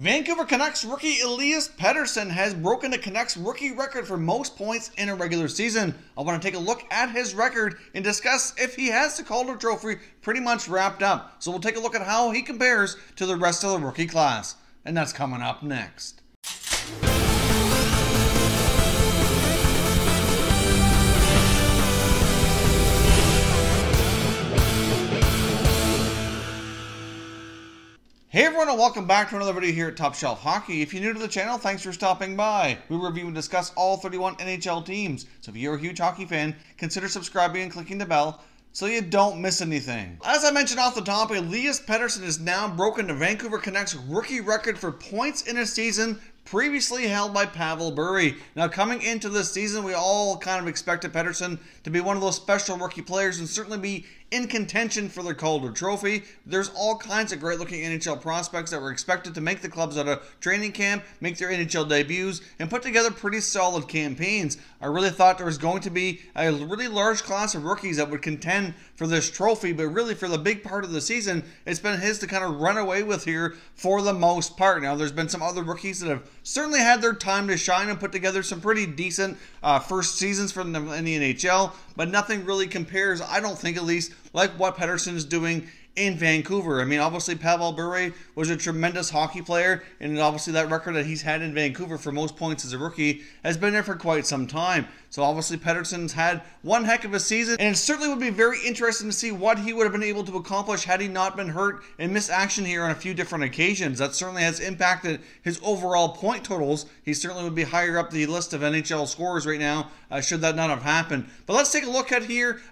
Vancouver Canucks rookie Elias Pettersson has broken the Canucks rookie record for most points in a regular season. I want to take a look at his record and discuss if he has the Calder trophy pretty much wrapped up. So we'll take a look at how he compares to the rest of the rookie class. And that's coming up next. Hey everyone, and welcome back to another video here at Top Shelf Hockey. If you're new to the channel, thanks for stopping by. We review and discuss all 31 NHL teams, so if you're a huge hockey fan, consider subscribing and clicking the bell so you don't miss anything. As I mentioned off the top, Elias Pettersson has now broken the Vancouver Canucks rookie record for points in a season, previously held by Pavel Bure. Now, coming into this season, we all kind of expected Pettersson to be one of those special rookie players and certainly be in contention for the Calder Trophy. There's all kinds of great-looking NHL prospects that were expected to make the clubs out of training camp, make their NHL debuts, and put together pretty solid campaigns. I really thought there was going to be a really large class of rookies that would contend for this trophy, but really for the big part of the season, it's been his to kind of run away with here for the most part. Now, there's been some other rookies that have certainly had their time to shine and put together some pretty decent first seasons for them in the NHL, but nothing really compares, I don't think at least, like what Pettersson is doing in Vancouver. I mean, obviously Pavel Bure was a tremendous hockey player, and obviously that record that he's had in Vancouver for most points as a rookie has been there for quite some time. So obviously Pettersson's had one heck of a season, and it certainly would be very interesting to see what he would have been able to accomplish had he not been hurt and missed action here on a few different occasions. That certainly has impacted his overall point totals. He certainly would be higher up the list of NHL scorers right now should that not have happened. But let's take a look at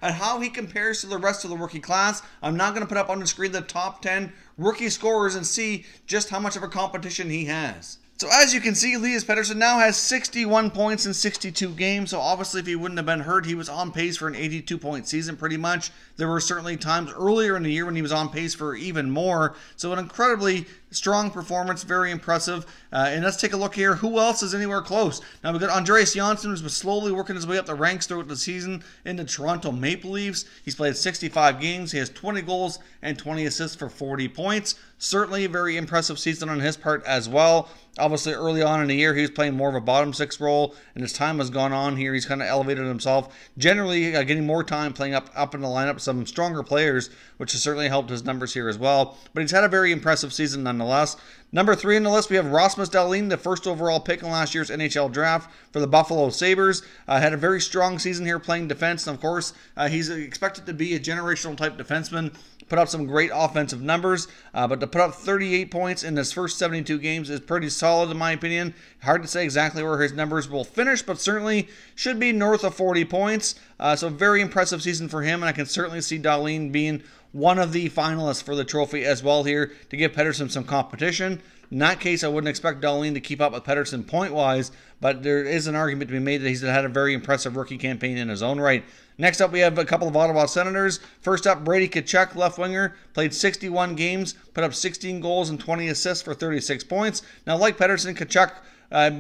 how he compares to the rest of the rookie class. I'm not going to put up on the screen the top 10 rookie scorers and see just how much of a competition he has. So as you can see, Elias Pettersson now has 61 points in 62 games. So obviously if he wouldn't have been hurt, he was on pace for an 82-point season pretty much. There were certainly times earlier in the year when he was on pace for even more. So an incredibly strong performance, very impressive. And let's take a look here. Who else is anywhere close? Now we've got Andreas Johnsson, who's been slowly working his way up the ranks throughout the season in the Toronto Maple Leafs. He's played 65 games. He has 20 goals and 20 assists for 40 points. Certainly a very impressive season on his part as well. Obviously, early on in the year, he was playing more of a bottom six role, and as time has gone on here, he's kind of elevated himself. Generally, getting more time playing up in the lineup, some stronger players, which has certainly helped his numbers here as well. But he's had a very impressive season nonetheless. Number 3 on the list, we have Rasmus Dahlin, the first overall pick in last year's NHL draft for the Buffalo Sabres. Had a very strong season here playing defense, and of course, he's expected to be a generational type defenseman. Put up some great offensive numbers, but to put up 38 points in his first 72 games is pretty solid in my opinion. Hard to say exactly where his numbers will finish, but certainly should be north of 40 points. So very impressive season for him, and I can certainly see Dahlin being one of the finalists for the trophy as well here to give Pettersson some competition. In that case, I wouldn't expect Dahlin to keep up with Pettersson point-wise, but there is an argument to be made that he's had a very impressive rookie campaign in his own right. Next up, we have a couple of Ottawa Senators. First up, Brady Tkachuk, left winger, played 61 games, put up 16 goals and 20 assists for 36 points. Now, like Pettersson, Tkachuk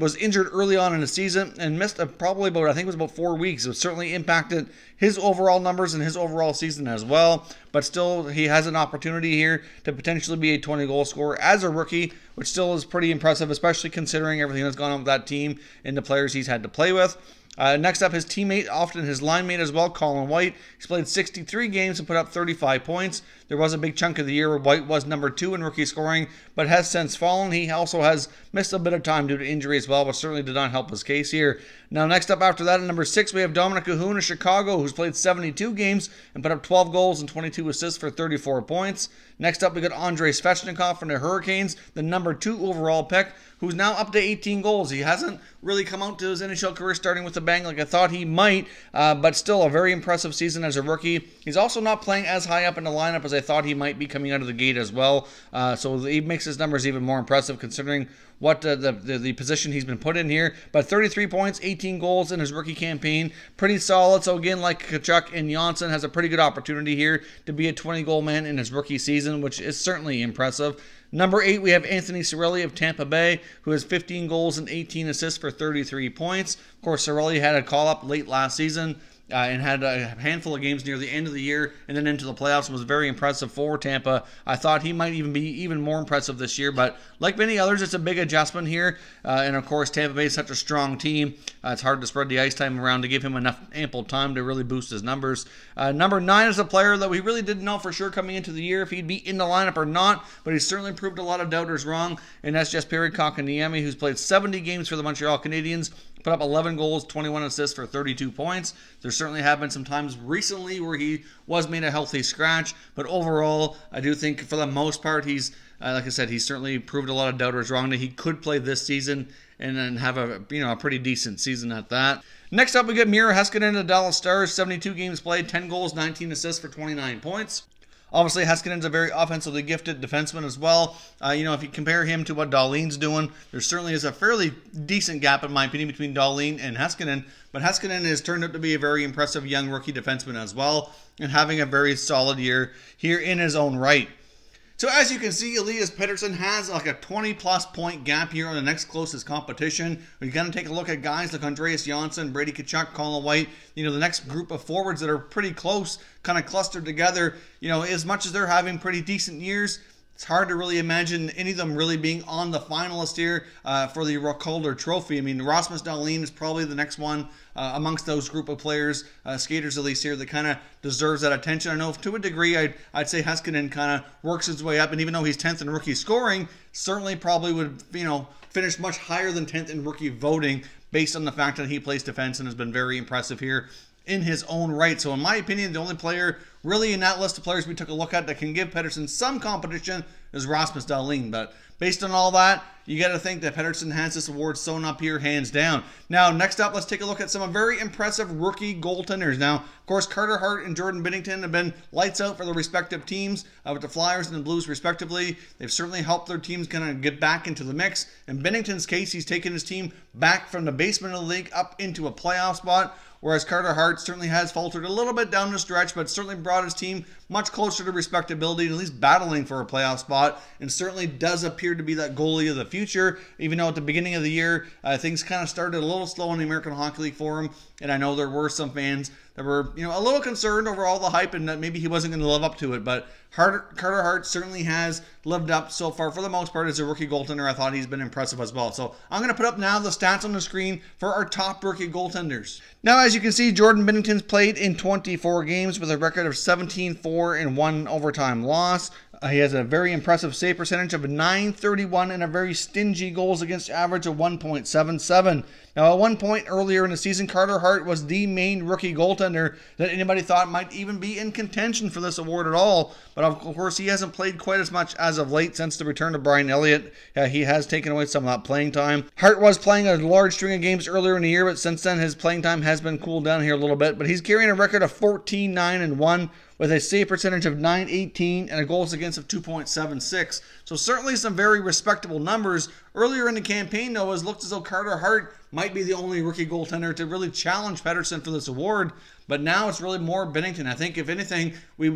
was injured early on in the season and missed probably about, I think it was about 4 weeks. It certainly impacted his overall numbers and his overall season as well. But still, he has an opportunity here to potentially be a 20-goal scorer as a rookie, which still is pretty impressive, especially considering everything that's gone on with that team and the players he's had to play with. Next up, his teammate, often his line mate as well, Colin White. He's played 63 games and put up 35 points. There was a big chunk of the year where White was number 2 in rookie scoring, but has since fallen. He also has missed a bit of time due to injury as well, but certainly did not help his case here. Now, next up after that, at number 6, we have Dominik Kahun of Chicago, who's played 72 games and put up 12 goals and 22 assists for 34 points. Next up, we got Andrei Svechnikov from the Hurricanes, the number 2 overall pick, who's now up to 18 goals. He hasn't really come out to his NHL career starting with a bang like I thought he might, but still a very impressive season as a rookie. He's also not playing as high up in the lineup as I thought he might be coming out of the gate as well, so he makes his numbers even more impressive considering what the position he's been put in here. But 33 points, 18 goals in his rookie campaign. Pretty solid. So again, like Tkachuk and Johnsson, has a pretty good opportunity here to be a 20-goal man in his rookie season, which is certainly impressive. Number 8, we have Anthony Cirelli of Tampa Bay, who has 15 goals and 18 assists for 33 points. Of course, Cirelli had a call-up late last season and had a handful of games near the end of the year and then into the playoffs and was very impressive for Tampa. I thought he might even be even more impressive this year, but like many others, it's a big adjustment here. And of course, Tampa Bay is such a strong team. It's hard to spread the ice time around to give him enough ample time to really boost his numbers. Number 9 is a player that we really didn't know for sure coming into the year if he'd be in the lineup or not, but he's certainly proved a lot of doubters wrong, and that's just Jesperi Kotkaniemi, who's played 70 games for the Montreal Canadiens, put up 11 goals, 21 assists for 32 points. There certainly have been some times recently where he was made a healthy scratch, but overall, I do think for the most part, he's, like I said, he's certainly proved a lot of doubters wrong that he could play this season and then have a pretty decent season at that. Next up, we get Miro Heiskanen of the Dallas Stars, 72 games played, 10 goals, 19 assists for 29 points. Obviously, Heiskanen's a very offensively gifted defenseman as well. If you compare him to what Dahlin's doing, there certainly is a fairly decent gap, in my opinion, between Dahlin and Heiskanen. But Heiskanen has turned out to be a very impressive young rookie defenseman as well, and having a very solid year here in his own right. So as you can see, Elias Pettersson has like a 20-plus point gap here on the next closest competition. We're going to take a look at guys like Andreas Johnsson, Brady Tkachuk, Colin White, the next group of forwards that are pretty close, kind of clustered together. As much as they're having pretty decent years, it's hard to really imagine any of them really being on the finalist here for the Calder Trophy. I mean, Rasmus Dahlin is probably the next one amongst those group of players, skaters at least here, that kind of deserves that attention. I know to a degree I'd say Heiskanen kind of works his way up, and even though he's 10th in rookie scoring, certainly probably would finish much higher than 10th in rookie voting based on the fact that he plays defense and has been very impressive here in his own right. So in my opinion, the only player really in that list of players we took a look at that can give Pettersson some competition is Rasmus Dahlin. But based on all that, you got to think that Pettersson has this award sewn up here hands down. Now, next up, let's take a look at some very impressive rookie goaltenders. Now, of course, Carter Hart and Jordan Binnington have been lights out for their respective teams with the Flyers and the Blues respectively. They've certainly helped their teams kind of get back into the mix. In Binnington's case, he's taken his team back from the basement of the league up into a playoff spot, whereas Carter Hart certainly has faltered a little bit down the stretch, but certainly brought his team much closer to respectability, at least battling for a playoff spot, and certainly does appear to be that goalie of the future, even though at the beginning of the year, things kind of started a little slow in the American Hockey League for him, and I know there were some fans that were, a little concerned over all the hype and that maybe he wasn't going to live up to it, but Carter Hart certainly has lived up so far for the most part as a rookie goaltender. I thought he's been impressive as well. So I'm going to put up now the stats on the screen for our top rookie goaltenders. Now, as you can see, Jordan Binnington's played in 24 games with a record of 17-4 and 1 overtime loss. He has a very impressive save percentage of .931 and a very stingy goals against average of 1.77. Now, at one point earlier in the season, Carter Hart was the main rookie goaltender that anybody thought might even be in contention for this award at all. But of course, he hasn't played quite as much as of late since the return of Brian Elliott. He has taken away some of that playing time. Hart was playing a large string of games earlier in the year, but since then his playing time has been cooled down here a little bit. But he's carrying a record of 14-9 and 1 with a save percentage of .918 and a goals against of 2.76. So certainly some very respectable numbers. Earlier in the campaign, though, it looked as though Carter Hart might be the only rookie goaltender to really challenge Pettersson for this award. But now it's really more Binnington. I think, if anything,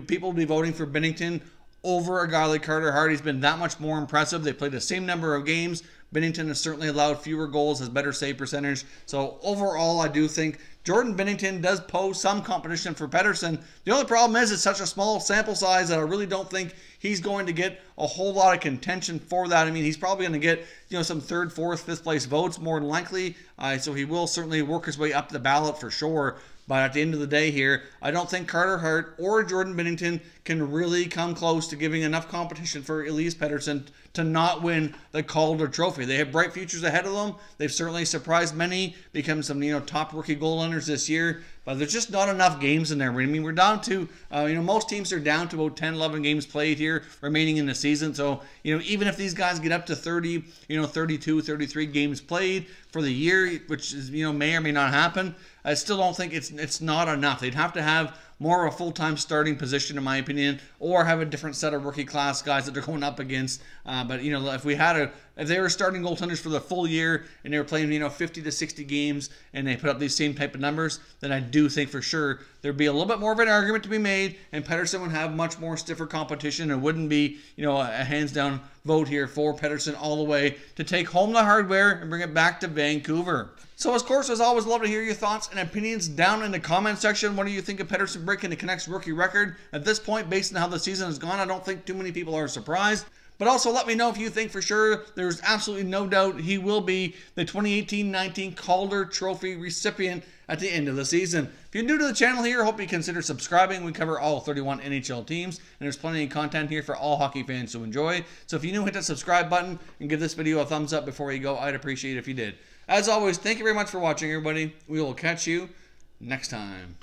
people will be voting for Binnington over a guy like Carter Hart. He's been that much more impressive. They played the same number of games. Binnington has certainly allowed fewer goals, has better save percentage. So overall, I do think Jordan Binnington does pose some competition for Pettersson. The only problem is it's such a small sample size that I really don't think he's going to get a whole lot of contention for that. I mean, he's probably going to get, some 3rd, 4th, 5th place votes more than likely. So he will certainly work his way up the ballot for sure. But at the end of the day here, I don't think Carter Hart or Jordan Binnington can really come close to giving enough competition for Elias Pettersson to not win the Calder Trophy. They have bright futures ahead of them. They've certainly surprised many, become some top rookie goaltenders this year. But there's just not enough games in there. I mean, we're down to, most teams are down to about 10, 11 games played here remaining in the season. So, even if these guys get up to 30, 32, 33 games played for the year, which is, may or may not happen, I still don't think it's not enough. They'd have to have more of a full-time starting position, in my opinion, or have a different set of rookie class guys that they're going up against. But if we had if they were starting goaltenders for the full year and they were playing, 50 to 60 games and they put up these same type of numbers, then I do think for sure there'd be a little bit more of an argument to be made, and Pettersson would have much more stiffer competition and wouldn't be, a hands-down vote here for Pettersson all the way to take home the hardware and bring it back to Vancouver. So, of course, as always, love to hear your thoughts and opinions down in the comment section. What do you think of Pettersson breaking the Canucks rookie record? At this point, based on how the season has gone, I don't think too many people are surprised. But also let me know if you think for sure there's absolutely no doubt he will be the 2018-19 Calder Trophy recipient at the end of the season. If you're new to the channel here, I hope you consider subscribing. We cover all 31 NHL teams, and there's plenty of content here for all hockey fans to enjoy. So if you're new, hit that subscribe button and give this video a thumbs up before you go. I'd appreciate it if you did. As always, thank you very much for watching, everybody. We will catch you next time.